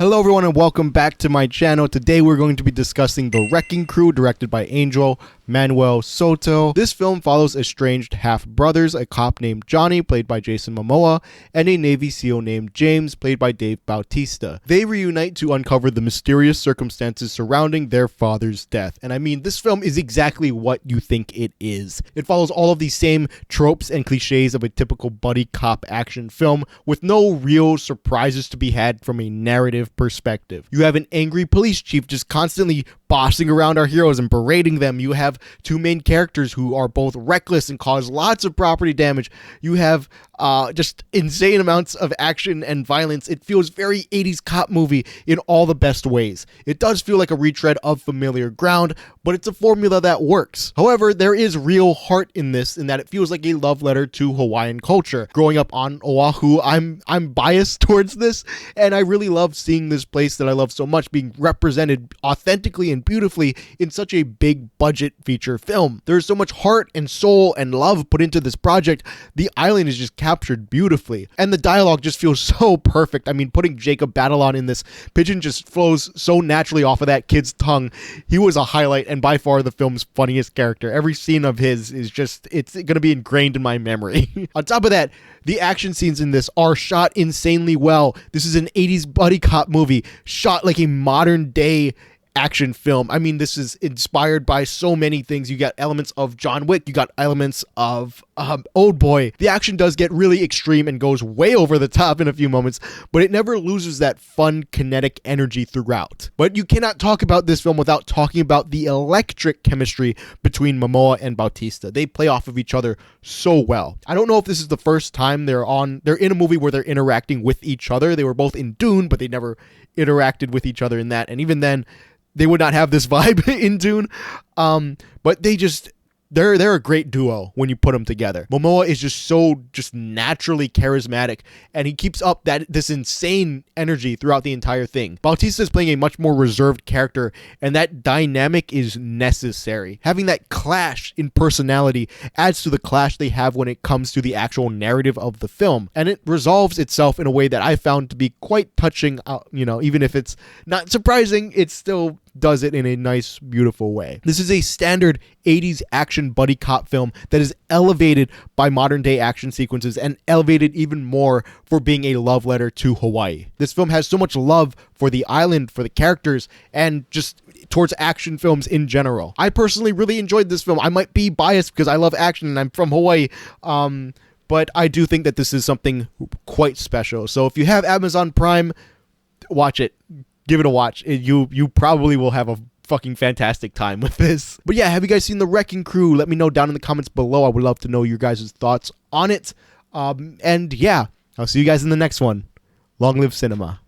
Hello everyone and welcome back to my channel. Today we're going to be discussing The Wrecking Crew, directed by Angel Manuel Soto. This film follows estranged half-brothers, a cop named Jonny, played by Jason Momoa, and a Navy SEAL named James, played by Dave Bautista. They reunite to uncover the mysterious circumstances surrounding their father's death. And I mean, this film is exactly what you think it is. It follows all of these same tropes and cliches of a typical buddy cop action film, with no real surprises to be had from a narrative perspective. You have an angry police chief just constantly bossing around our heroes and berating them. You have two main characters who are both reckless and cause lots of property damage. You have just insane amounts of action and violence. It feels very 80s cop movie in all the best ways. It does feel like a retread of familiar ground, but it's a formula that works. However, there is real heart in this, in that it feels like a love letter to Hawaiian culture. Growing up on Oahu, I'm biased towards this, and I really love seeing this place that I love so much being represented authentically and beautifully in such a big budget feature film. There's so much heart and soul and love put into this project. The island is just captured beautifully, and the dialogue just feels so perfect. I mean, putting Jacob Batalon in this, Pigeon just flows so naturally off of that kid's tongue. He was a highlight and by far the film's funniest character. Every scene of his is just, it's gonna be ingrained in my memory. On top of that, the action scenes in this are shot insanely well. This is an 80s buddy cop movie shot like a modern day action film. I mean, this is inspired by so many things. You got elements of John Wick, you got elements of Old Boy. The action does get really extreme and goes way over the top in a few moments, but it never loses that fun kinetic energy throughout. But you cannot talk about this film without talking about the electric chemistry between Momoa and Bautista. They play off of each other so well. I don't know if this is the first time they're in a movie where they're interacting with each other. They were both in Dune, but they never interacted with each other in that, and even then they would not have this vibe in Dune. But they're a great duo when you put them together. Momoa is just naturally charismatic, and he keeps up this insane energy throughout the entire thing. Bautista is playing a much more reserved character, and that dynamic is necessary. Having that clash in personality adds to the clash they have when it comes to the actual narrative of the film, and it resolves itself in a way that I found to be quite touching. Even if it's not surprising, it still does it in a nice, beautiful way. This is a standard 80s action buddy cop film that is elevated by modern day action sequences and elevated even more for being a love letter to Hawaii. This film has so much love for the island, for the characters, and just towards action films in general. I personally really enjoyed this film. I might be biased because I love action and I'm from Hawaii, but I do think that this is something quite special. So if you have Amazon Prime, watch it. Give it a watch. You probably will have a fucking fantastic time with this. But yeah, have you guys seen The Wrecking Crew? Let me know down in the comments below. I would love to know your guys' thoughts on it. And yeah, I'll see you guys in the next one. Long live cinema.